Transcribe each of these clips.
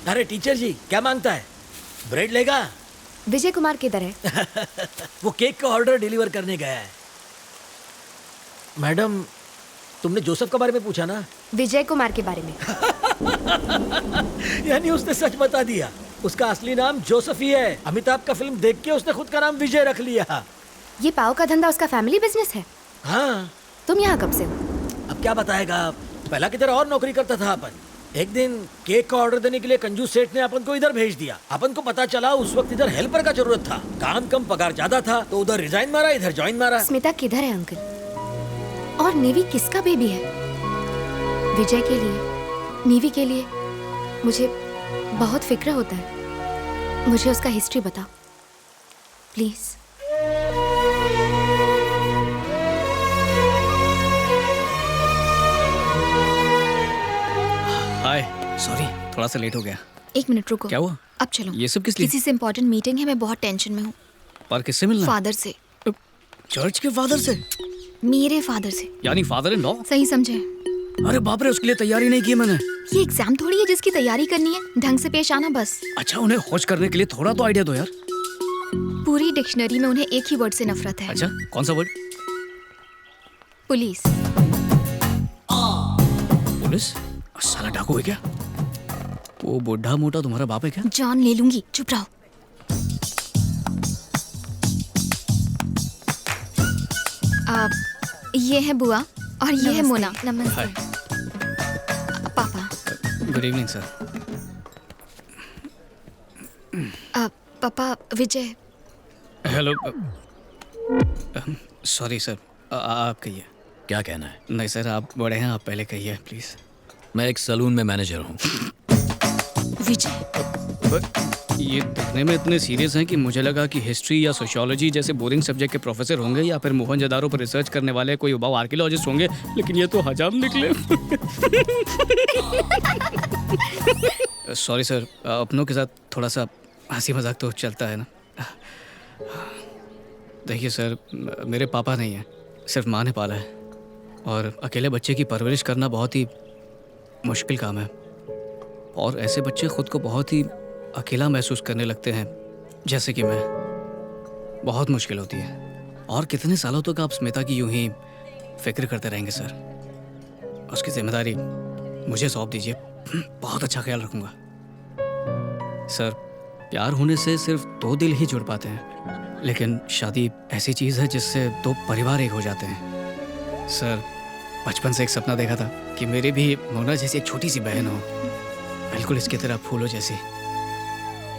अरे टीचर जी, क्या मांगता है? ब्रेड लेगा? विजय कुमार किधर है? वो केक का ऑर्डर डिलीवर करने गया है। मैडम, तुमने जोसेफ के बारे में पूछा ना? विजय कुमार के बारे में। यानी उसने सच बता दिया। उसका असली नाम जोसेफ ही है। अमिताभ का फिल्म देख के उसने खुद का नाम विजय रख लिया। ये पाव का धंधा उसका फैमिली बिजनेस है? हाँ। तुम यहाँ कब से हो? अब क्या बताएगा, पहला किधर और नौकरी करता था अपन। एक दिन केक का ऑर्डर देने के लिए कंजूस सेठ ने अपन को इधर भेज दिया। अपन को पता चला उस वक्त इधर हेल्पर का जरूरत था, काम कम पगार ज्यादा था, तो उधर रिजाइन मारा, इधर ज्वाइन मारा। स्मिता किधर है अंकल? और नेवी किसका बेबी है? विजय के लिए, नेवी के लिए मुझे बहुत फिक्र होता है। मुझे उसका हिस्ट्री बताओ प्लीज। हाय, सॉरी थोड़ा सा लेट हो गया। 1 मिनट रुको। क्या हुआ? अब चलो। ये सब किस लिए? किसी से इम्पोर्टेंट मीटिंग है, मैं बहुत टेंशन में हूँ। पर किससे मिलना? फादर से। चर्च के फादर से? मेरे फादर से। यानी फादर इन लॉ? सही समझे? अरे बाप रे, उसके लिए तैयारी नहीं की मैंने। ये एग्जाम थोड़ी है जिसकी तैयारी करनी है, ढंग से पेश आना बस। अच्छा, उन्हें खोज करने के लिए थोड़ा तो आइडिया दो यार। पूरी डिक्शनरी में उन्हें एक ही वर्ड से नफरत है। अच्छा, कौन सा वर्ड? पुलिस। पुलिस? साला डाकू है क्या? वो बुढ़ा मोटा तुम्हारा बाप है क्या? जान ले लूंगी, चुप रहो। ये है बुआ और ये है मोना। नमस्ते। पापा। Good evening sir. पापा, विजय। हेलो। सॉरी सर, आप कहिए। क्या कहना है? नहीं सर, आप बड़े हैं, आप पहले कहिए प्लीज। मैं एक सलून में मैनेजर हूँ। विजय, ये दिखने में इतने सीरियस हैं कि मुझे लगा कि हिस्ट्री या सोशियोलॉजी जैसे बोरिंग सब्जेक्ट के प्रोफेसर होंगे या फिर मोहनजोदारो पर रिसर्च करने वाले कोई उबाऊ आर्कियोलॉजिस्ट होंगे, लेकिन ये तो हजाम निकले। सॉरी सर, अपनों के साथ थोड़ा सा हंसी मजाक तो चलता है ना। देखिए सर, मेरे पापा नहीं हैं, सिर्फ माँ ने पाला है, और अकेले बच्चे की परवरिश करना बहुत ही मुश्किल काम है। और ऐसे बच्चे खुद को बहुत ही अकेला महसूस करने लगते हैं, जैसे कि मैं। बहुत मुश्किल होती है। और कितने सालों तक आप स्मिता की यूं ही फिक्र करते रहेंगे सर? उसकी जिम्मेदारी मुझे सौंप दीजिए, बहुत अच्छा ख्याल रखूंगा। सर, प्यार होने से सिर्फ 2 दिल ही जुड़ पाते हैं, लेकिन शादी ऐसी चीज़ है जिससे 2 परिवार एक हो जाते हैं। सर, बचपन से एक सपना देखा था कि मेरी भी मोना जैसी एक छोटी सी बहन हो, बिल्कुल इसकी तरह फूलों जैसी।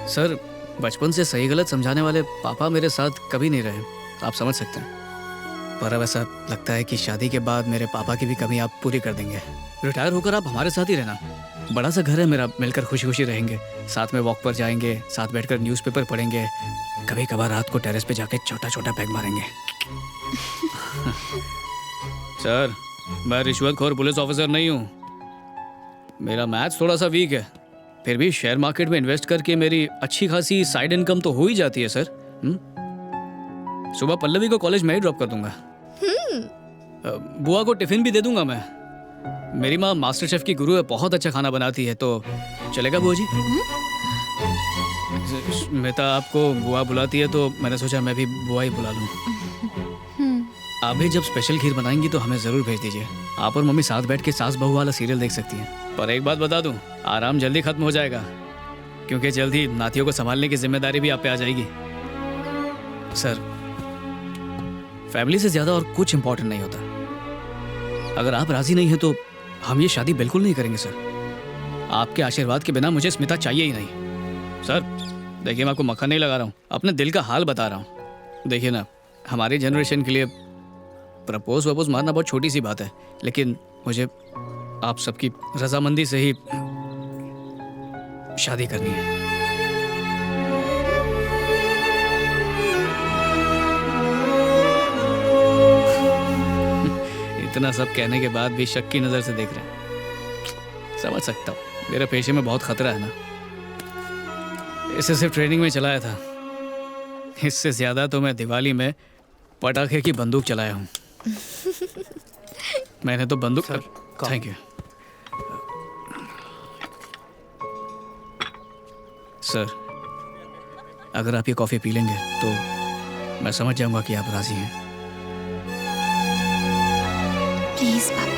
सर, बचपन से सही गलत समझाने वाले पापा मेरे साथ कभी नहीं रहे, आप समझ सकते हैं। पर अब ऐसा लगता है कि शादी के बाद मेरे पापा की भी कमी आप पूरी कर देंगे। रिटायर होकर आप हमारे साथ ही रहना। बड़ा सा घर है मेरा, मिलकर खुशी खुशी रहेंगे, साथ में वॉक पर जाएंगे, साथ बैठकर न्यूज़पेपर पढ़ेंगे, कभी कभार रात को टेरेस पे जाके छोटा छोटा पैग मारेंगे। सर, मैं रिश्वतखोर पुलिस ऑफिसर नहीं हूँ। मेरा मैथ्स थोड़ा सा वीक है, फिर भी शेयर मार्केट में इन्वेस्ट करके मेरी अच्छी खासी साइड इनकम तो हो ही जाती है सर। सुबह पल्लवी को कॉलेज में ही ड्रॉप कर दूंगा। बुआ को टिफिन भी दे दूंगा मैं। मेरी माँ मास्टर शेफ की गुरु है, बहुत अच्छा खाना बनाती है, तो चलेगा बुआ जी? स्मिता आपको बुआ बुलाती है तो मैंने सोचा मैं भी बुआ ही बुला लूँ। आप भी जब स्पेशल खीर बनाएंगी तो हमें ज़रूर भेज दीजिए। आप और मम्मी साथ बैठ के सास बहू वाला सीरियल देख सकती हैं। पर एक बात बता दूं, आराम जल्दी खत्म हो जाएगा, क्योंकि जल्दी नातियों को संभालने की जिम्मेदारी भी आप पे आ जाएगी। सर, फैमिली से ज़्यादा और कुछ इम्पोर्टेंट नहीं होता। अगर आप राज़ी नहीं हैं तो हम ये शादी बिल्कुल नहीं करेंगे सर। आपके आशीर्वाद के बिना मुझे स्मिता चाहिए ही नहीं। सर, देखिए, मैं आपको मक्खन नहीं लगा रहा हूँ, अपने दिल का हाल बता रहा हूँ। देखिए ना, हमारी जनरेशन के लिए प्रपोज वपोज मारना बहुत छोटी सी बात है, लेकिन मुझे आप सबकी रजामंदी से ही शादी करनी है। इतना सब कहने के बाद भी शक की नजर से देख रहे हैं। समझ सकता हूँ, मेरे पेशे में बहुत खतरा है ना। इसे सिर्फ ट्रेनिंग में चलाया था, इससे ज्यादा तो मैं दिवाली में पटाखे की बंदूक चलाया हूँ। मैंने तो बंदूक। Thank you. सर, अगर आप ये कॉफ़ी पी लेंगे तो मैं समझ जाऊंगा कि आप राज़ी हैं। प्लीज पापा।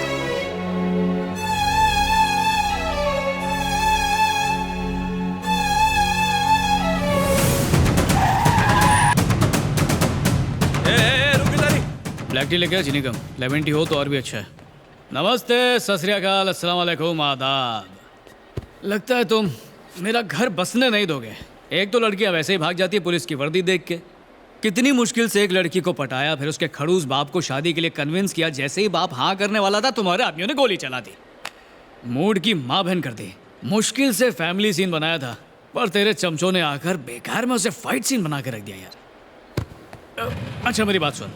ब्लैक टी लेके चीनी कम, लेमन टी हो तो और भी अच्छा है। नमस्ते, सत श्री अकाल, अस्सलाम वालेकुम, आदाब। लगता है तुम मेरा घर बसने नहीं दोगे। एक तो लड़कियां वैसे ही भाग जाती है पुलिस की वर्दी देख के। कितनी मुश्किल से एक लड़की को पटाया, फिर उसके खड़ूस बाप को शादी के लिए कन्विंस किया। जैसे ही बाप हाँ करने वाला था, तुम्हारे आदमियों ने गोली चला दी, मूड की माँ बहन कर दी। मुश्किल से फैमिली सीन बनाया था, पर तेरे चमचों ने आकर बेकार में उसे फाइट सीन बना के रख दिया यार। अच्छा मेरी बात सुन,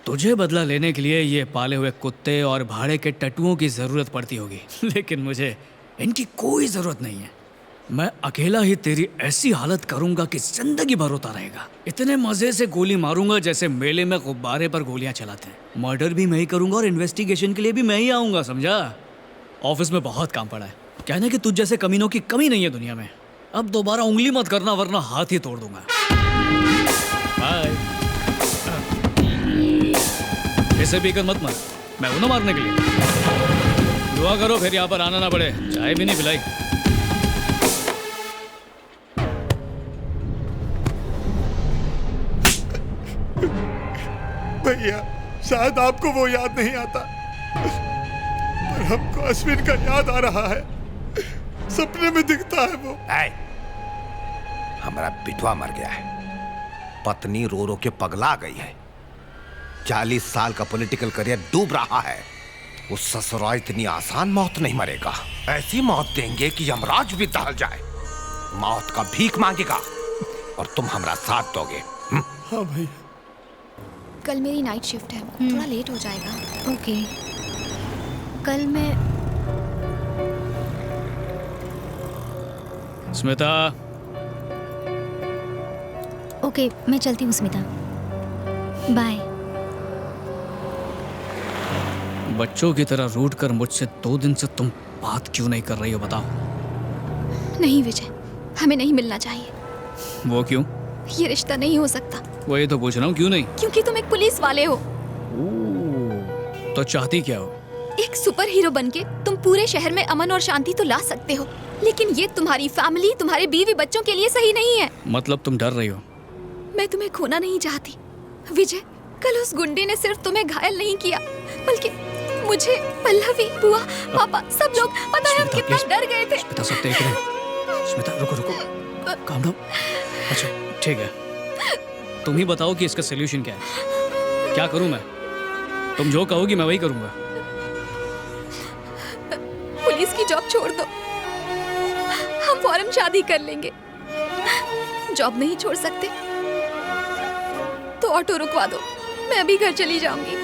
तुझे बदला लेने के लिए ये पाले हुए कुत्ते और भाड़े के टट्टुओं की ज़रूरत पड़ती होगी, लेकिन मुझे इनकी कोई ज़रूरत नहीं है। मैं अकेला ही तेरी ऐसी हालत करूंगा कि जिंदगी भर होता रहेगा। इतने मज़े से गोली मारूंगा जैसे मेले में गुब्बारे पर गोलियां चलाते हैं। मर्डर भी मैं ही करूंगा और इन्वेस्टिगेशन के लिए भी मैं ही आऊँगा, समझा? ऑफिस में बहुत काम पड़ा है। कहने कि तुझ जैसे कमीनों की कमी नहीं है दुनिया में। अब दोबारा उंगली मत करना वरना हाथ ही तोड़ दूंगा। बाय। ऐसे भी कर मत मर, मैं हूं ना मारने के लिए। दुआ करो फिर यहाँ पर आना ना पड़े। चाय भी नहीं पिलाई। भैया, शायद आपको वो याद नहीं आता, पर हमको अश्विन का याद आ रहा है। सपने में दिखता है वो। हमारा बिटवा मर गया है, पत्नी रो रो के पगला गई है, 40 साल का पॉलिटिकल करियर डूब रहा है। वो ससुरा इतनी आसान मौत नहीं मरेगा। ऐसी मौत देंगे कि यमराज भी दहल जाए। मौत का भीख मांगेगा और तुम हमारा साथ दोगे। हाँ भैया। कल मेरी नाइट शिफ्ट है, थोड़ा लेट हो जाएगा। ओके, कल मैं स्मिता। ओके, मैं चलती हूँ स्मिता, बाय। बच्चों की तरह रूठ कर मुझसे 2 दिन से तुम बात क्यों नहीं कर रही हो, बताओ? नहीं विजय, हमें नहीं मिलना चाहिए। वो क्यों? ये रिश्ता नहीं हो सकता। वही तो पूछ रहा हूँ, क्यों नहीं? क्योंकि तुम एक पुलिस वाले हो। तो चाहती क्या हो? एक सुपर हीरो बनके तुम पूरे शहर में अमन और शांति तो ला सकते हो, लेकिन ये तुम्हारी फैमिली, तुम्हारे बीवी बच्चों के लिए सही नहीं है। मतलब तुम डर रही हो? मैं तुम्हें खोना नहीं चाहती विजय। कल उस गुंडे ने सिर्फ तुम्हें घायल नहीं किया, बल्कि मुझे, पल्लवी, बुआ, पापा, सब लोग, पता है हम कितना डर गए थे। स्मिता, सब देख रहे हैं। स्मिता रुको रुको, काम डाउन। अच्छा ठीक है, तुम ही बताओ कि इसका सोल्यूशन क्या है। क्या करूं मैं? तुम जो कहोगी मैं वही करूंगा। पुलिस की जॉब छोड़ दो, हम फौरन शादी कर लेंगे। जॉब नहीं छोड़ सकते तो ऑटो रुकवा दो, मैं अभी घर चली जाऊंगी।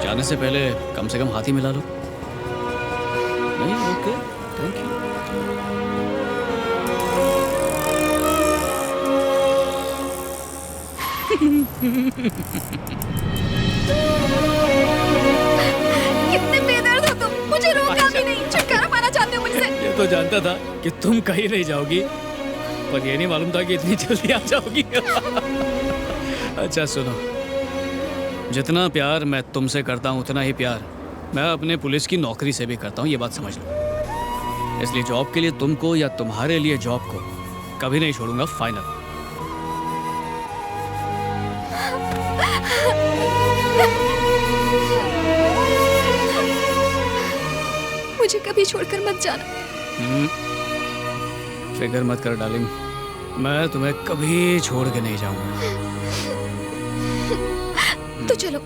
जाने से पहले कम से कम हाथ ही मिला लो। नहीं? Okay, thank you. कितने बेदर्द हो तुम, मुझे रोका भी नहीं। छुटकारा पाना चाहते हो मुझसे? ये तो जानता था कि तुम कहीं नहीं जाओगी, पर ये नहीं मालूम था कि इतनी जल्दी आ जाओगी। अच्छा सुनो, जितना प्यार मैं तुमसे करता हूँ उतना ही प्यार मैं अपने पुलिस की नौकरी से भी करता हूँ, ये बात समझ लो। इसलिए जॉब के लिए तुमको या तुम्हारे लिए जॉब को कभी नहीं छोड़ूंगा, फाइनल। मुझे कभी छोड़कर मत जाना। फिक्र मत कर डार्लिंग, मैं तुम्हें कभी छोड़ के नहीं जाऊंगा। तो चलो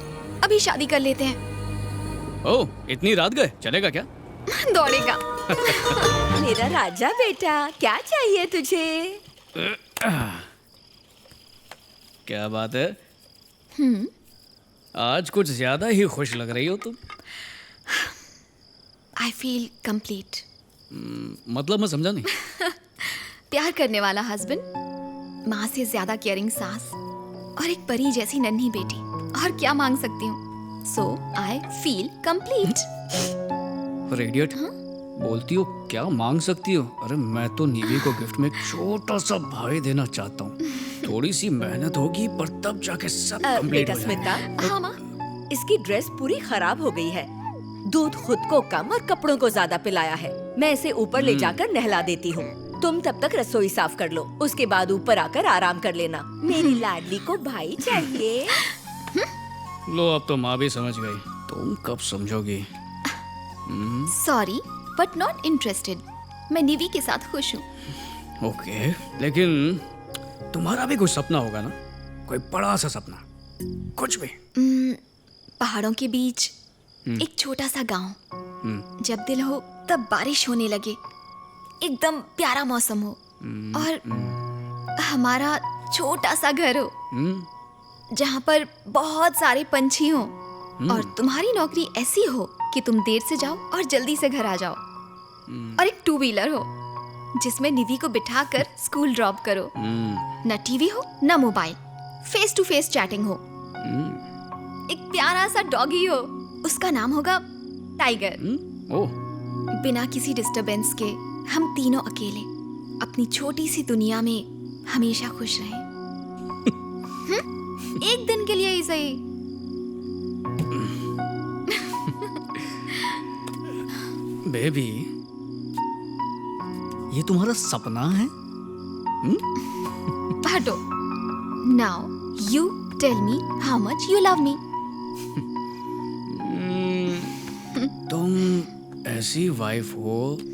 अभी शादी कर लेते हैं। ओह, इतनी रात गए? चलेगा क्या? दौड़ेगा। मेरा राजा बेटा, क्या चाहिए तुझे? क्या बात है? आज कुछ ज्यादा ही खुश लग रही हो तुम। I feel complete. मतलब मैं समझा नहीं। प्यार करने वाला हस्बैंड, माँ से ज्यादा केयरिंग सास और एक परी जैसी नन्ही बेटी, और क्या मांग सकती हूँ? सो आई फील कंप्लीट। रेडिएट बोलती हो क्या मांग सकती हो? अरे मैं तो नीवी को गिफ्ट में एक छोटा सा भाई देना चाहता हूँ। थोड़ी सी मेहनत होगी पर तब जाके सब कंप्लीट बेटा हो जाएगा। स्मिता, हाँ माँ। इसकी ड्रेस पूरी खराब हो गई है। दूध खुद को कम और कपड़ों को ज्यादा पिलाया है। मैं इसे ऊपर ले जाकर नहला देती हूँ। तुम तब तक रसोई साफ कर लो, उसके बाद ऊपर आकर आराम कर लेना। मेरी लाडली को भाई चाहिए। लो अब तो माँ भी समझ गई, तुम कब समझोगी? Sorry but not interested. मैं निवी के साथ खुश हूँ। ओके, लेकिन तुम्हारा भी कुछ सपना होगा ना, कोई बड़ा सा सपना, कुछ भी। पहाड़ों के बीच एक छोटा सा गांव, जब दिल हो तब बारिश होने लगे, एकदम प्यारा मौसम हो, और हमारा छोटा सा घर हो जहाँ पर बहुत सारे पंछी हो, और तुम्हारी नौकरी ऐसी हो कि तुम देर से जाओ और जल्दी से घर आ जाओ, और एक 2 व्हीलर हो जिसमें निवी को बिठाकर स्कूल ड्रॉप करो। न टीवी हो न mobile, face to face chatting हो। एक प्यारा सा डॉगी हो, उसका नाम होगा टाइगर। ओह, बिना किसी डिस्टरबेंस के हम तीनों अकेले अपनी छोटी सी दुनिया में हमेशा खुश रहें। एक दिन के लिए ही सही। बेबी, ये तुम्हारा सपना है? हटो। Now you tell me how much you love me. तुम ऐसी वाइफ हो